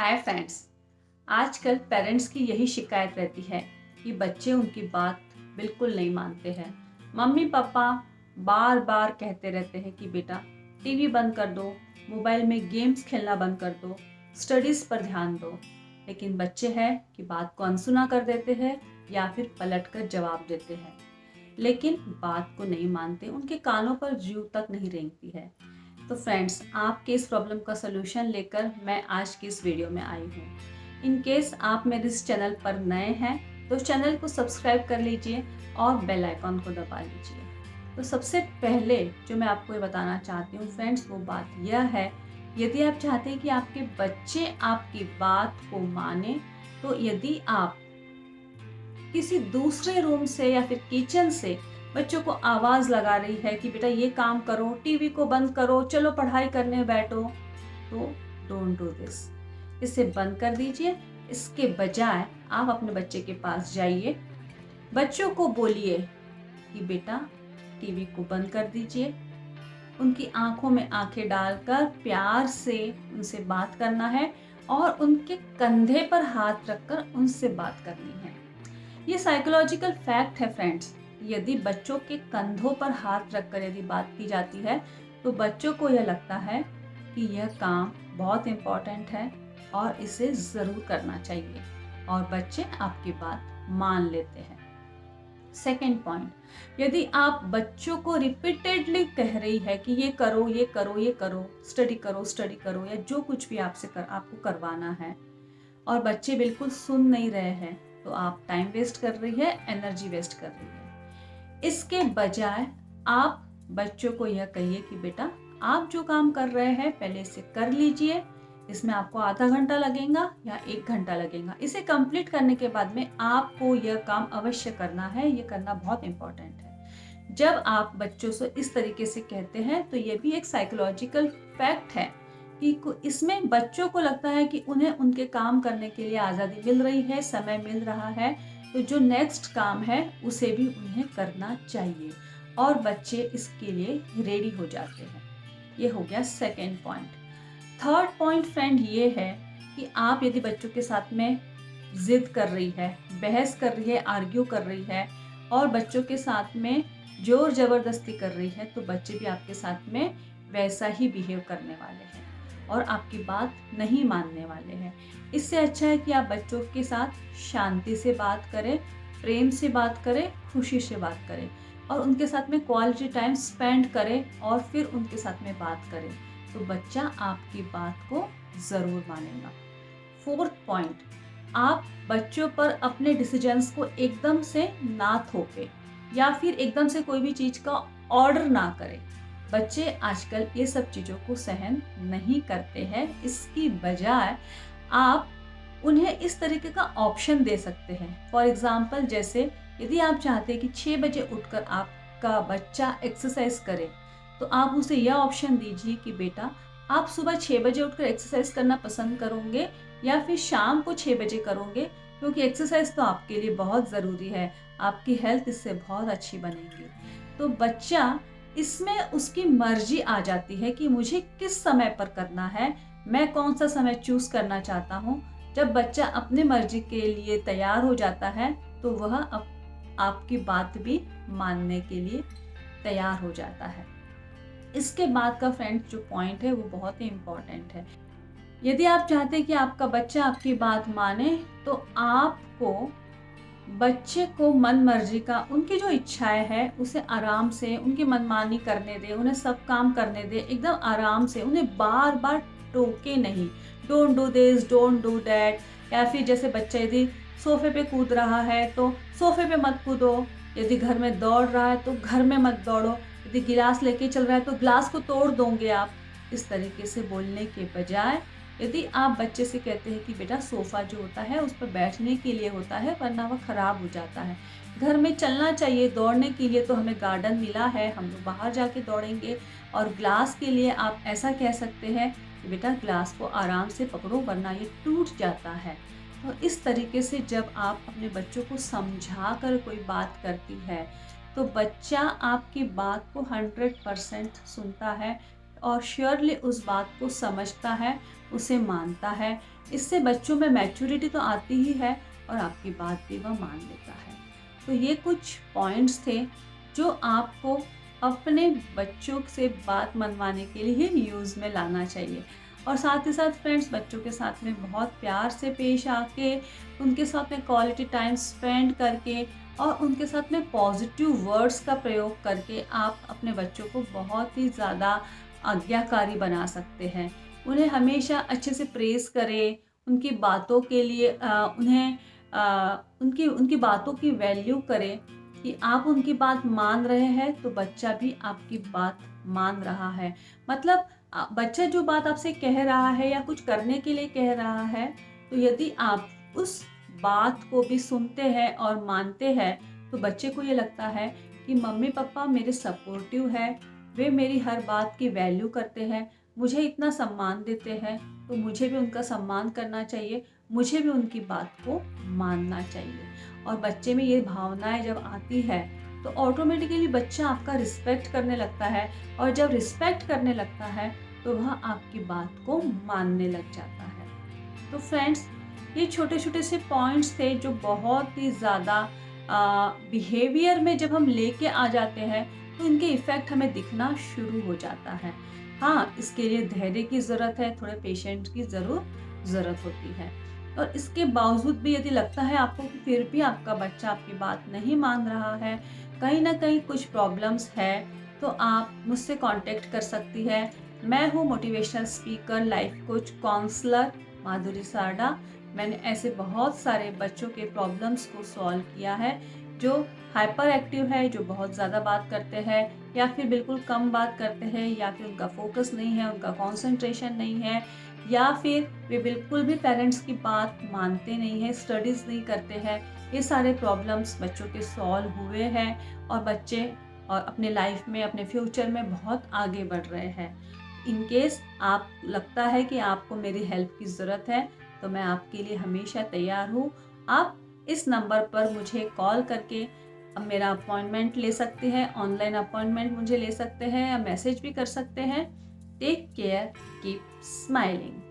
Hi friends. आजकल parents की यही शिकायत रहती है कि बच्चे उनकी बात बिल्कुल नहीं मानते हैं। मम्मी पापा बार बार कहते रहते हैं कि बेटा टीवी बंद कर दो, मोबाइल में गेम्स खेलना बंद कर दो, स्टडीज़ पर ध्यान दो। लेकिन बच्चे हैं कि बात को अनसुना कर देते हैं या फिर पलट कर जवाब देते हैं, लेकिन बात को नहीं मानते, उनके कानों पर जूं तक नहीं रेंगती है। तो फ्रेंड्स, आपके इस प्रॉब्लम का सलूशन लेकर मैं आज की इस वीडियो में आई हूँ। इन केस आप मेरे इस चैनल पर नए हैं तो चैनल को सब्सक्राइब कर लीजिए और बेल आइकॉन को दबा लीजिए। तो सबसे पहले जो मैं आपको ये बताना चाहती हूँ फ्रेंड्स, वो बात यह है, यदि आप चाहते हैं कि आपके बच्चे आपकी बात को माने, तो यदि आप किसी दूसरे रूम से या फिर किचन से बच्चों को आवाज लगा रही है कि बेटा ये काम करो, टीवी को बंद करो, चलो पढ़ाई करने बैठो, तो डोंट डू दिस। इसे बंद कर दीजिए। इसके बजाय आप अपने बच्चे के पास जाइए, बच्चों को बोलिए कि बेटा टीवी को बंद कर दीजिए। उनकी आंखों में आंखें डालकर प्यार से उनसे बात करना है और उनके कंधे पर हाथ रखकर उनसे बात करनी है। ये साइकोलॉजिकल फैक्ट है फ्रेंड्स। यदि बच्चों के कंधों पर हाथ रखकर यदि बात की जाती है तो बच्चों को यह लगता है कि यह काम बहुत इम्पोर्टेंट है और इसे ज़रूर करना चाहिए, और बच्चे आपकी बात मान लेते हैं। सेकेंड पॉइंट, यदि आप बच्चों को रिपीटेडली कह रही है कि ये करो, ये करो, ये करो, स्टडी करो, स्टडी करो, या जो कुछ भी आपको करवाना है, और बच्चे बिल्कुल सुन नहीं रहे हैं, तो आप टाइम वेस्ट कर रही है, एनर्जी वेस्ट कर रही है। इसके बजाय आप बच्चों को यह कहिए कि बेटा आप जो काम कर रहे हैं पहले इसे कर लीजिए, इसमें आपको आधा घंटा लगेगा या 1 घंटा लगेगा। इसे कंप्लीट करने के बाद में आपको यह काम अवश्य करना है, ये करना बहुत इंपॉर्टेंट है। जब आप बच्चों से इस तरीके से कहते हैं तो ये भी एक साइकोलॉजिकल फैक्ट है कि इसमें बच्चों को लगता है कि उन्हें उनके काम करने के लिए आज़ादी मिल रही है, समय मिल रहा है, तो जो नेक्स्ट काम है उसे भी उन्हें करना चाहिए, और बच्चे इसके लिए रेडी हो जाते हैं। ये हो गया second point. Third point friend ये है कि आप यदि बच्चों के साथ में जिद कर रही है, बहस कर रही है, आर्ग्यू कर रही है और बच्चों के साथ में जोर ज़बरदस्ती कर रही है, तो बच्चे भी आपके साथ में वैसा ही बिहेव करने वाले हैं और आपकी बात नहीं मानने वाले हैं। इससे अच्छा है कि आप बच्चों के साथ शांति से बात करें, प्रेम से बात करें, खुशी से बात करें और उनके साथ में क्वालिटी टाइम स्पेंड करें और फिर उनके साथ में बात करें, तो बच्चा आपकी बात को ज़रूर मानेगा। फोर्थ पॉइंट, आप बच्चों पर अपने डिसीजंस को एकदम से ना थोपें या फिर एकदम से कोई भी चीज़ का ऑर्डर ना करें। बच्चे आजकल ये सब चीज़ों को सहन नहीं करते हैं। इसकी बजाय आप उन्हें इस तरीके का ऑप्शन दे सकते हैं। फॉर एग्ज़ाम्पल, जैसे यदि आप चाहते हैं कि 6 बजे उठकर आपका बच्चा एक्सरसाइज करे, तो आप उसे यह ऑप्शन दीजिए कि बेटा आप सुबह 6 बजे उठकर एक्सरसाइज करना पसंद करोगे या फिर शाम को 6 बजे करोगे, क्योंकि एक्सरसाइज तो आपके लिए बहुत ज़रूरी है, आपकी हेल्थ इससे बहुत अच्छी बनेगी। तो बच्चा इसमें उसकी मर्जी आ जाती है कि मुझे किस समय पर करना है, मैं कौन सा समय चूज करना चाहता हूँ। जब बच्चा अपने मर्जी के लिए तैयार हो जाता है तो वह आपकी बात भी मानने के लिए तैयार हो जाता है। इसके बाद का फ्रेंड जो पॉइंट है वो बहुत ही इम्पोर्टेंट है। यदि आप चाहते हैं कि आपका बच्चा आपकी बात माने, तो आपको बच्चे को मन मर्जी का, उनकी जो इच्छाएं है उसे आराम से, उनकी मनमानी करने दे, उन्हें सब काम करने दे, एकदम आराम से, उन्हें बार बार टोके नहीं, don't do this, don't do that. या फिर जैसे बच्चा यदि सोफे पे कूद रहा है तो सोफे पे मत कूदो, यदि घर में दौड़ रहा है तो घर में मत दौड़ो, यदि गिलास लेके चल रहा है तो गिलास को तोड़ दोगे आप। इस तरीके से बोलने के बजाय यदि आप बच्चे से कहते हैं कि बेटा सोफ़ा जो होता है उस पर बैठने के लिए होता है, वरना वह ख़राब हो जाता है, घर में चलना चाहिए, दौड़ने के लिए तो हमें गार्डन मिला है, हम लोग बाहर जाके दौड़ेंगे। और ग्लास के लिए आप ऐसा कह सकते हैं कि बेटा ग्लास को आराम से पकड़ो वरना ये टूट जाता है। तो इस तरीके से जब आप अपने बच्चों को समझा कर कोई बात करती है तो बच्चा आपकी बात को 100% सुनता है, और श्योरली उस बात को समझता है, उसे मानता है। इससे बच्चों में मैच्योरिटी तो आती ही है और आपकी बात भी वह मान लेता है। तो ये कुछ पॉइंट्स थे जो आपको अपने बच्चों से बात मनवाने के लिए यूज़ में लाना चाहिए। और साथ ही साथ फ्रेंड्स, बच्चों के साथ में बहुत प्यार से पेश आके, उनके साथ में क्वालिटी टाइम स्पेंड करके और उनके साथ में पॉजिटिव वर्ड्स का प्रयोग करके आप अपने बच्चों को बहुत ही ज़्यादा आज्ञाकारी बना सकते हैं। उन्हें हमेशा अच्छे से प्रेज़ करें, उनकी बातों के लिए उनकी उनकी बातों की वैल्यू करें कि आप उनकी बात मान रहे हैं तो बच्चा भी आपकी बात मान रहा है। मतलब बच्चा जो बात आपसे कह रहा है या कुछ करने के लिए कह रहा है, तो यदि आप उस बात को भी सुनते हैं और मानते हैं तो बच्चे को ये लगता है कि मम्मी पापा मेरे सपोर्टिव है, वे मेरी हर बात की वैल्यू करते हैं, मुझे इतना सम्मान देते हैं, तो मुझे भी उनका सम्मान करना चाहिए, मुझे भी उनकी बात को मानना चाहिए। और बच्चे में ये भावनाएं जब आती है तो ऑटोमेटिकली बच्चा आपका रिस्पेक्ट करने लगता है, और जब रिस्पेक्ट करने लगता है तो वह आपकी बात को मानने लग जाता है। तो फ्रेंड्स, ये छोटे छोटे से पॉइंट्स थे जो बहुत ही ज़्यादा बिहेवियर में जब हम लेके आ जाते हैं तो इनके इफ़ेक्ट हमें दिखना शुरू हो जाता है। हाँ, इसके लिए धैर्य की ज़रूरत है, थोड़े पेशेंस की ज़रूरत होती है। और इसके बावजूद भी यदि लगता है आपको कि फिर भी आपका बच्चा आपकी बात नहीं मान रहा है, कहीं ना कहीं कुछ प्रॉब्लम्स है, तो आप मुझसे कांटेक्ट कर सकती है। मैं हूँ motivational speaker, life coach, counsellor Madhuri Sarda. मैंने ऐसे बहुत सारे बच्चों के प्रॉब्लम्स को सॉल्व किया है, जो हाइपर एक्टिव है, जो बहुत ज़्यादा बात करते हैं या फिर बिल्कुल कम बात करते हैं, या फिर उनका फोकस नहीं है, उनका कंसंट्रेशन नहीं है, या फिर वे बिल्कुल भी पेरेंट्स की बात मानते नहीं हैं, स्टडीज़ नहीं करते हैं। ये सारे प्रॉब्लम्स बच्चों के सॉल्व हुए हैं और बच्चे और अपने लाइफ में, अपने फ्यूचर में बहुत आगे बढ़ रहे हैं। इन केस आप लगता है कि आपको मेरी हेल्प की ज़रूरत है तो मैं आपके लिए हमेशा तैयार हूँ। आप इस नंबर पर मुझे कॉल करके अब मेरा अपॉइंटमेंट ले सकते हैं, ऑनलाइन अपॉइंटमेंट मुझे ले सकते हैं या मैसेज भी कर सकते हैं। Take care, keep smiling.